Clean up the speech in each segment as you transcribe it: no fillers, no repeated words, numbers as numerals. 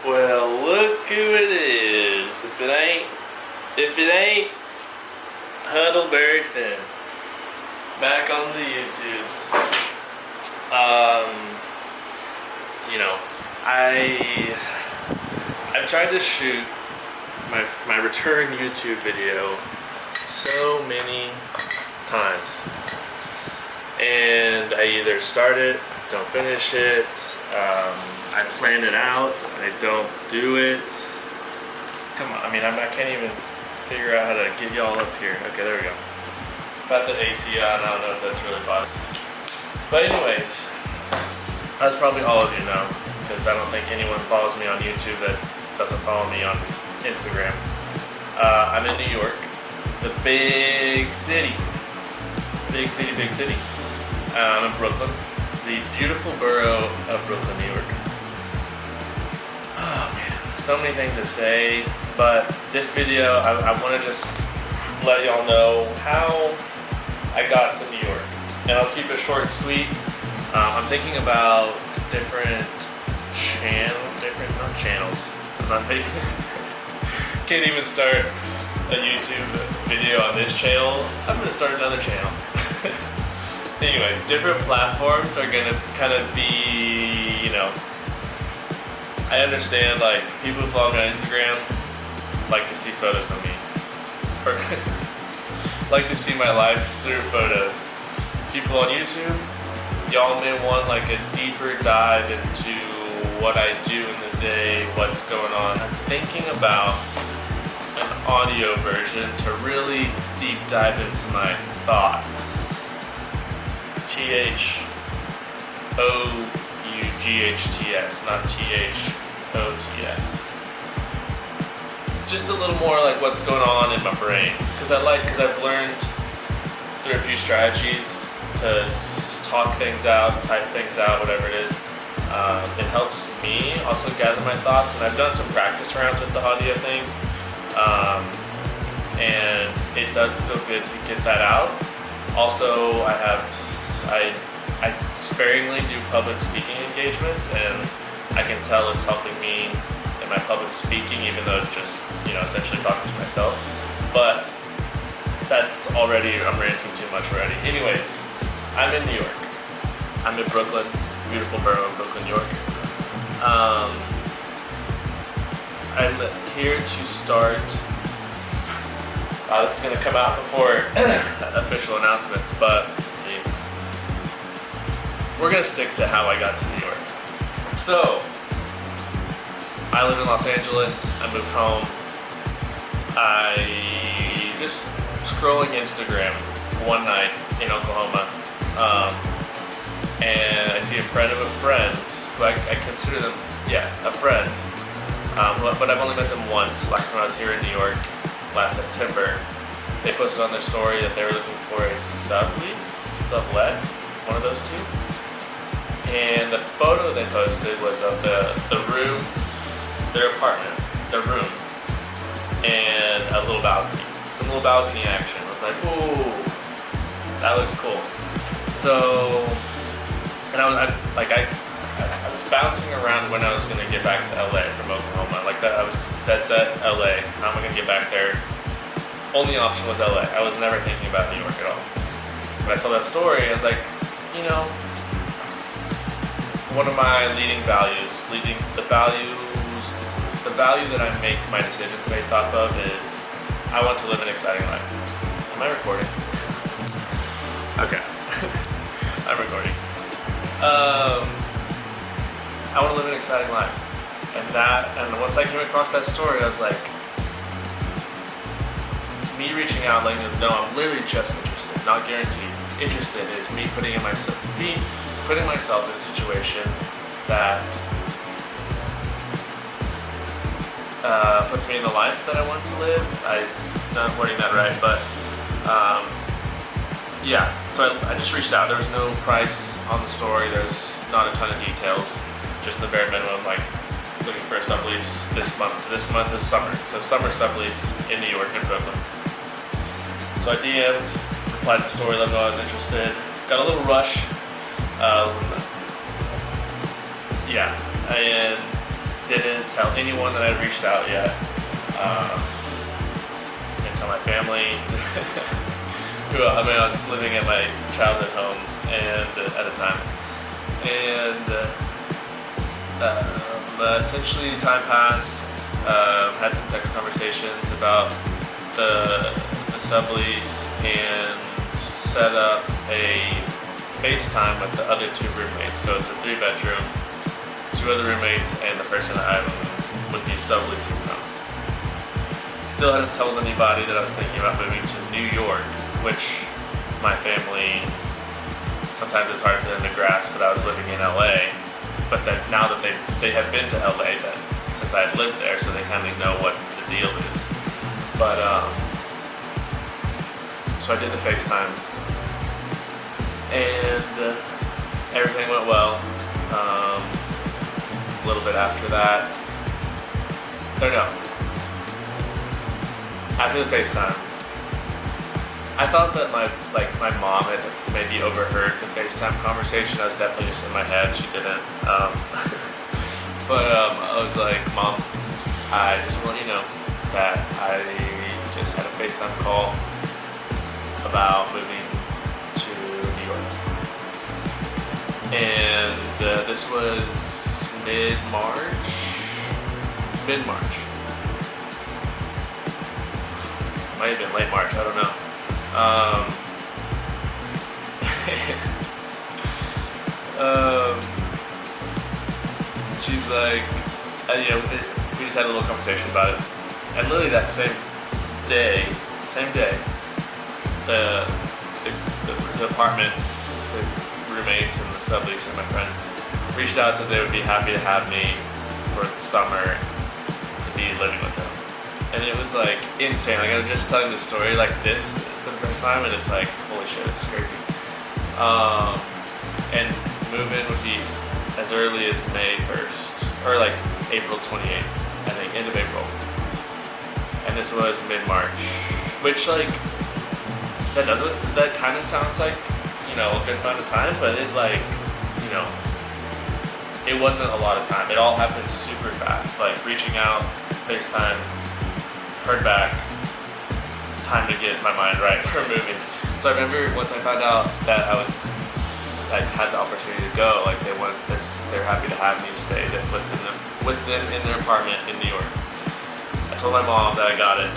Well, look who it is. If it ain't Huddleberry Finn. Back on the YouTubes. You know, I've tried to shoot my return YouTube video so many times. And I either start it, don't finish it, I plan it out, I don't do it. Come on, I mean, I can't even figure out how to get y'all up here. Okay, there we go. About the AC on, I don't know if that's really bothering. But anyways, as probably all of you know, because I don't think anyone follows me on YouTube that doesn't follow me on Instagram. I'm in New York, the big city. Big city. I'm in Brooklyn, the beautiful borough of Brooklyn, New York. Oh man, so many things to say, but this video, I want to just let y'all know how I got to New York. And I'll keep it short and sweet. I'm thinking about not channels. I'm not making, can't even start a YouTube video on this channel. I'm gonna start another channel. Anyways, different platforms are gonna kind of be, you know, I understand, like, people who follow me on Instagram like to see photos of me. Or like to see my life through photos. People on YouTube, y'all may want like a deeper dive into what I do in the day, what's going on. I'm thinking about an audio version to really deep dive into my thoughts. THOUGHTS, not THOTS. Just a little more like what's going on in my brain. Because I've learned through a few strategies to talk things out, type things out, whatever it is. It helps me also gather my thoughts, and I've done some practice rounds with the audio thing. And it does feel good to get that out. Also, I sparingly do public speaking engagements, and I can tell it's helping me in my public speaking, even though it's just, you know, essentially talking to myself. But that's already, I'm ranting too much already. Anyways, I'm in New York. I'm in Brooklyn, beautiful borough of Brooklyn, New York. I'm here to start. This is going to come out before official announcements, but let's see. We're going to stick to how I got to New York. So, I live in Los Angeles. I moved home. I just scrolling Instagram one night in Oklahoma, and I see a friend of a friend who I consider them, a friend. But I've only met them once. Last time I was here in New York, last September, they posted on their story that they were looking for a sublet, one of those two. And the photo they posted was of the room, their apartment, their room, and a little balcony. Some little balcony action. I was like, ooh, that looks cool. So, and I was bouncing around when I was going to get back to LA from Oklahoma. Like that, I was dead set LA. How am I going to get back there? Only option was LA. I was never thinking about New York at all. When I saw that story, I was like, you know, one of my leading values, the value that I make my decisions based off of is I want to live an exciting life. Am I recording? Okay. I'm recording. I want to live an exciting life. And once I came across that story, I was like, me reaching out, letting them know I'm literally just interested, not guaranteed. Interested is me putting myself in a situation that puts me in the life that I want to live. I'm not wording that right, but yeah. So I just reached out. There was no price on the story. There's not a ton of details. Just the bare minimum, like looking for a sublease this month is summer. So summer sublease in New York and Brooklyn. So I DM'd, replied to the story, let them know I was interested. Got a little rush. and didn't tell anyone that I'd reached out yet. Didn't tell my family. I was living at my childhood home and at the time, and essentially time passed. Had some text conversations about the sublease and set up a FaceTime with the other 2 roommates. So it's a 3-bedroom, 2 other roommates, and the person that I would be subleasing from. Still hadn't told anybody that I was thinking about moving to New York, which my family, sometimes it's hard for them to grasp, but I was living in LA. But then now that they have been to LA then, since I had lived there, so they kind of know what the deal is. But so I did the FaceTime, and everything went well. A little bit after that, after the FaceTime, I thought that my mom had maybe overheard the FaceTime conversation. I was definitely just in my head. She didn't. But I was like, Mom, I just want you to know that I just had a FaceTime call about moving to New York. And this was mid-March. Might have been late March, I don't know. She's like, we just had a little conversation about it, and literally that same day, the apartment, the roommates and the subleaser, my friend, reached out, said they would be happy to have me for the summer to be living with them. And it was like insane. Like, I'm just telling the story like this for the first time, and it's like, holy shit, this is crazy. And move-in would be as early as May 1st, or like April 28th, I think, end of April. And this was mid-March, which like, that kind of sounds like, a good amount of time, but it like, it wasn't a lot of time. It all happened super fast, like reaching out, FaceTime, heard back, time to get my mind right for moving. So I remember once I found out that I had the opportunity to go, like they're happy to have me stay with them in their apartment in New York. I told my mom that I got it,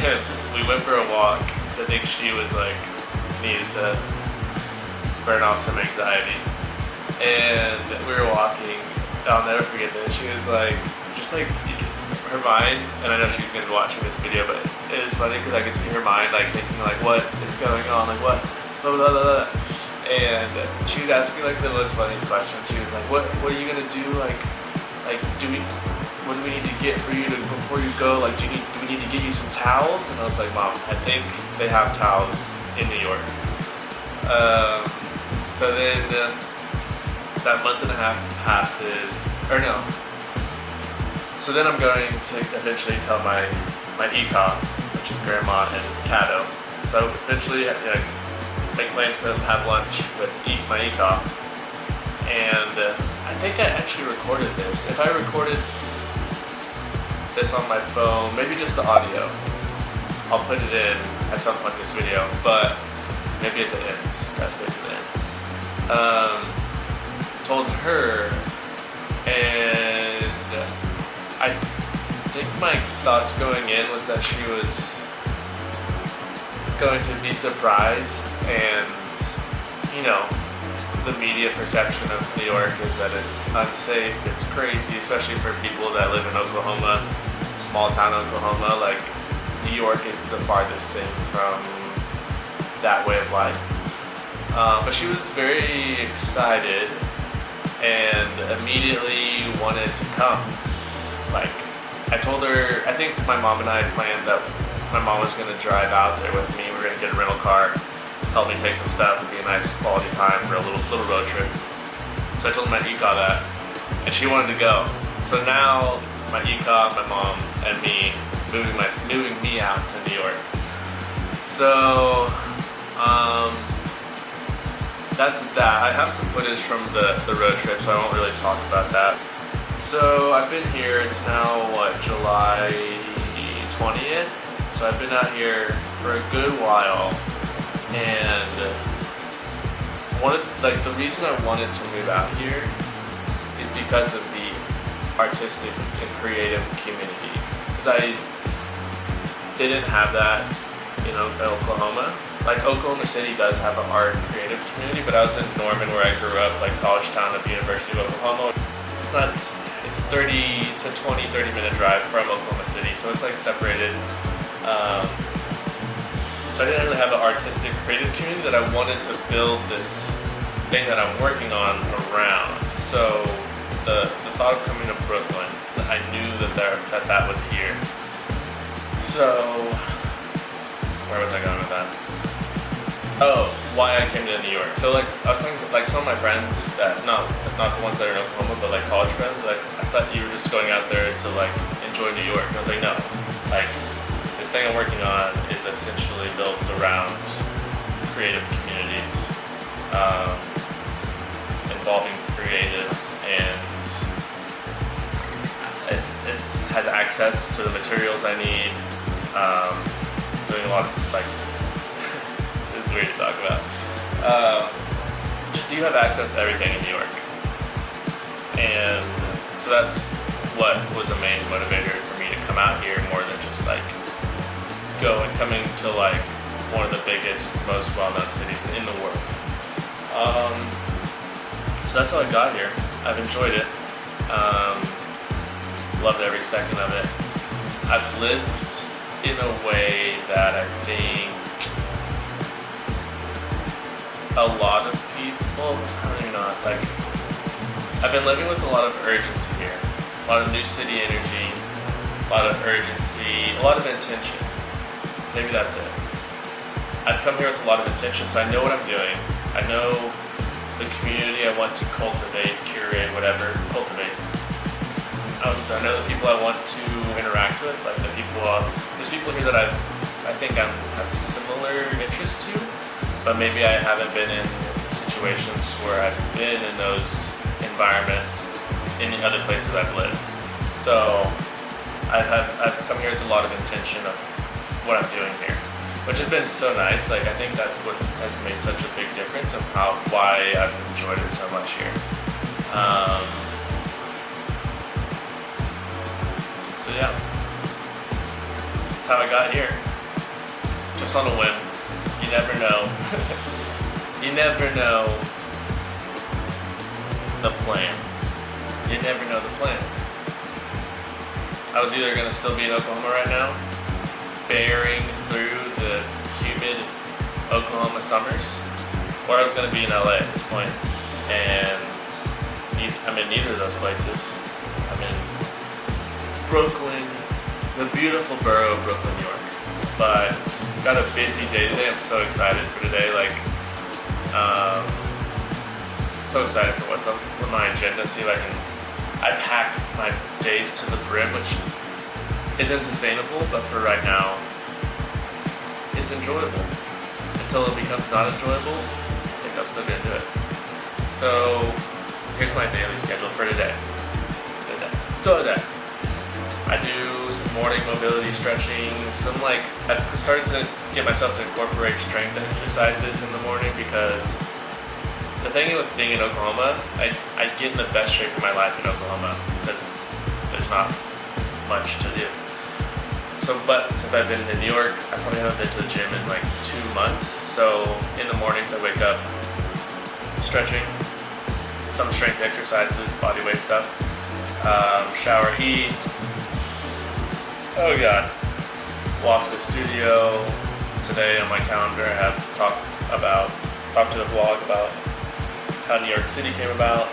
and we went for a walk, because I think she was like, needed to burn off some anxiety. And we were walking, I'll never forget this, she was like, just like, her mind, and I know she's going to be watching this video, but it was funny because I could see her mind like thinking like, what is going on, like what, blah, blah, blah, blah. And she was asking like the most funniest questions. She was like, what are you going to do, like what do we need to get for you before you go, like do we need to get you some towels? And I was like, Mom, I think they have towels in New York. So then that month and a half passes, or no. So then I'm going to eventually tell my ECOP, which is Grandma and Cato. So eventually make plans to have lunch with my ECOP. And I think I actually recorded this. If I recorded this on my phone, maybe just the audio, I'll put it in at some point in this video, but maybe at the end. Gotta stay to the end. Told her, and I think my thoughts going in was that she was going to be surprised, and the media perception of New York is that it's unsafe, it's crazy, especially for people that live in Oklahoma, small town Oklahoma. Like, New York is the farthest thing from that way of life. But she was very excited and immediately wanted to come. Like, I told her, I think my mom and I had planned that my mom was going to drive out there with me. We were going to get a rental car, help me take some stuff, it'd be a nice quality time for a little road trip. So I told my ECOP that, and she wanted to go. So now it's my ECOP, my mom, and me moving me out to New York. So that's that. I have some footage from the road trip, so I won't really talk about that. So I've been here, it's now what, July 20th? So I've been out here for a good while, and the reason I wanted to move out here is because of the artistic and creative community. Because I didn't have that in Oklahoma. Like Oklahoma City does have an art and creative community, but I was in Norman where I grew up, like college town of the University of Oklahoma. It's a 20-30 minute drive from Oklahoma City, so it's like separated. So I didn't really have an artistic creative community that I wanted to build this thing that I'm working on around. So the thought of coming to Brooklyn, I knew that was here. So where was I going with that? Oh, why I came to New York. So like I was talking to like some of my friends that not the ones that are in Oklahoma, but like college friends. Like I thought you were just going out there to like enjoy New York. And I was like, no, like this thing I'm working on is essentially built around creative communities, involving creatives, and it has access to the materials I need. Doing a lot of like. It's weird to talk about. Just you have access to everything in New York, and so that's what was a main motivator for me to come out here more than just like coming to like one of the biggest, most well-known cities in the world. So that's how I got here. I've enjoyed it. Loved every second of it. I've lived in a way that I think a lot of people, I don't even know, like, I've been living with a lot of urgency here. A lot of new city energy, a lot of urgency, a lot of intention. Maybe that's it. I've come here with a lot of intention, so I know what I'm doing. I know the community I want to cultivate, curate, whatever, cultivate. I know the people I want to interact with, like there's people here that I think I have similar interests to, but maybe I haven't been in situations where I've been in those environments in the other places I've lived. So I've come here with a lot of intention of what I'm doing here, which has been so nice. Like I think that's what has made such a big difference of why I've enjoyed it so much here. So yeah, that's how I got here. Just on a whim. You never know. You never know the plan. You never know the plan. I was either going to still be in Oklahoma right now, bearing through the humid Oklahoma summers, or I was going to be in LA at this point. And I'm in neither of those places. I'm in Brooklyn, the beautiful borough of Brooklyn, New York. But got a busy day today. I'm so excited for today. Like, so excited for what's on my agenda. See if I pack my days to the brim, which isn't sustainable, but for right now, it's enjoyable. Until it becomes not enjoyable, I think I'm still gonna do it. So here's my daily schedule for today. I do some morning mobility stretching, I've started to get myself to incorporate strength exercises in the morning, because the thing with being in Oklahoma, I get in the best shape of my life in Oklahoma because there's not much to do. But since I've been in New York, I probably haven't been to the gym in like 2 months. So in the mornings I wake up, stretching, some strength exercises, body weight stuff, shower, eat. Oh god. Walk to the studio. Today on my calendar I have talk to the vlog about how New York City came about.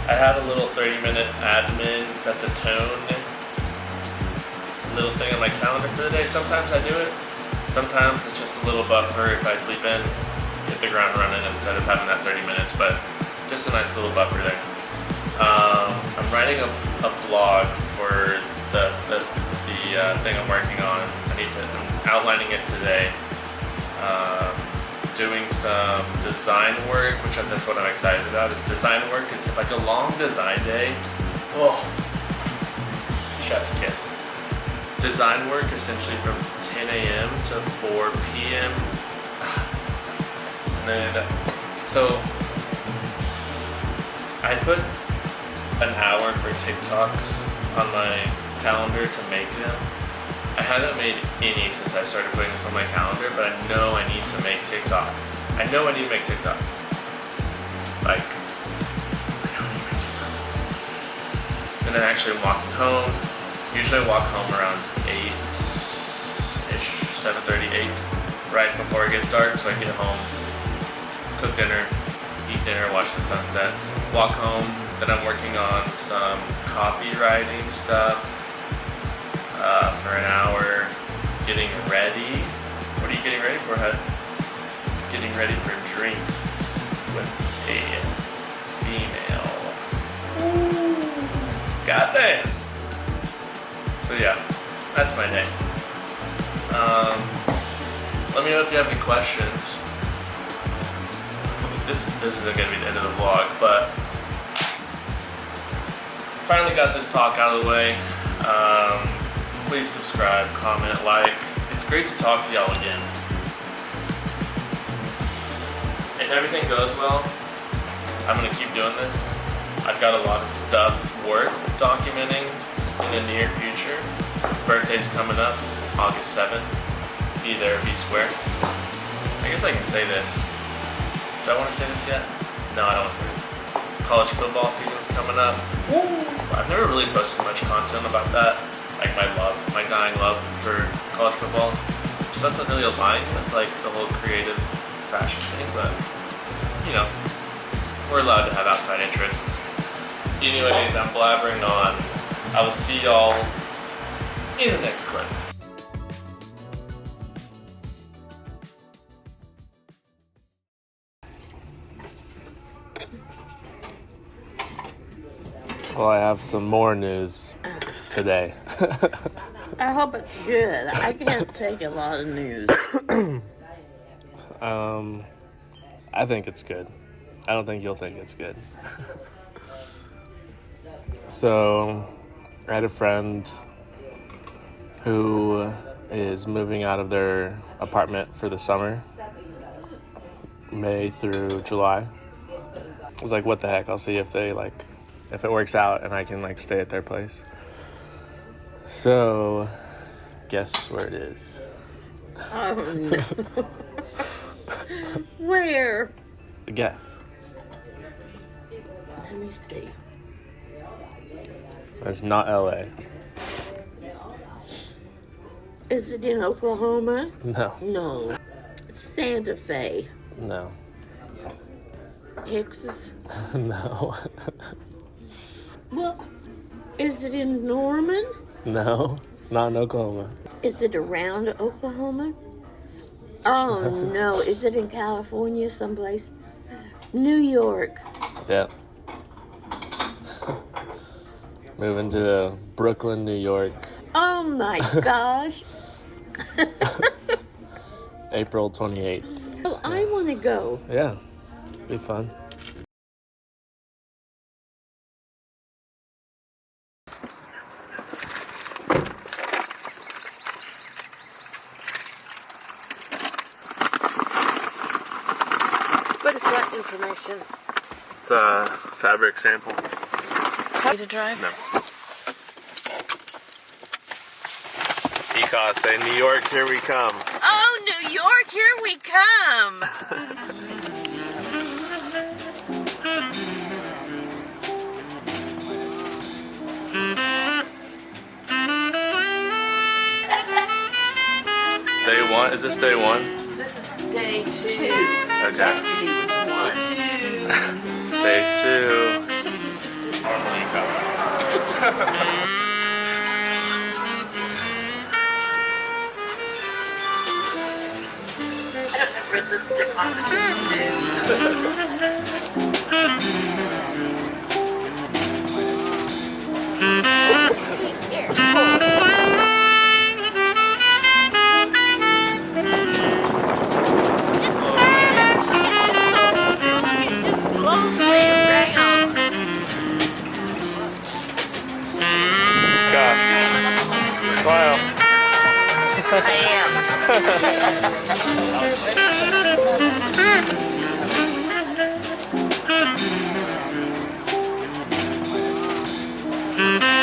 I have a little 30-minute admin, set the tone little thing on my calendar for the day. Sometimes I do it. Sometimes it's just a little buffer if I sleep in, hit the ground running instead of having that 30 minutes, but just a nice little buffer there. I'm writing a blog for the thing I'm working on. I'm outlining it today. doing some design work, that's what I'm excited about. Is design work. It's like a long design day. Oh, chef's kiss. Design work essentially from 10 a.m. to 4 p.m. And then, so I put an hour for TikToks on my calendar to make them. I haven't made any since I started putting this on my calendar, but I know I need to make TikToks. I know I need to make TikToks. Like, I know I need to make TikToks. And then actually I'm walking home. Usually I walk home around 8-ish, 7:30, 8, right before it gets dark, so I get home, cook dinner, eat dinner, watch the sunset, walk home. Then I'm working on some copywriting stuff for an hour, getting ready. What are you getting ready for, Hud? Getting ready for drinks with a female. Ooh. Goddamn. So yeah, that's my day. Let me know if you have any questions. This isn't gonna be the end of the vlog, but finally got this talk out of the way. Please subscribe, comment, like. It's great to talk to y'all again. If everything goes well, I'm gonna keep doing this. I've got a lot of stuff worth documenting in the near future. Birthday's coming up, August 7th. Be there, be square. I guess I can say this. Do I want to say this yet? No, I don't want to say this. College football season's coming up. Woo! I've never really posted much content about that. Like my dying love for college football. Just doesn't really align with like the whole creative fashion thing, but you know, we're allowed to have outside interests. Anyways, I'm blabbering on. I will see y'all in the next clip. Well, I have some more news today. I hope it's good. I can't take a lot of news. I think it's good. I don't think you'll think it's good. So, I had a friend who is moving out of their apartment for the summer, May through July. I was like, what the heck? I'll see if it works out and I can stay at their place. So, guess where it is? Oh no. Where? Guess. Let me see. It's not LA. Is it in Oklahoma? No. No. Santa Fe. No. Texas? No. Well, is it in Norman? No. Not in Oklahoma. Is it around Oklahoma? Oh no. Is it in California someplace? New York. Yep. Moving to Brooklyn, New York. Oh my gosh. April 28th. Well, I want to go. Yeah. Be fun. What is that information? It's a fabric sample. How to drive? No. Ecos say, New York, here we come. Oh, New York, here we come. Day one? Is this day one? This is day 2. Okay. Yesterday was 1. Day 2. Normally come. I don't have red lipstick on, but this is smile. I am.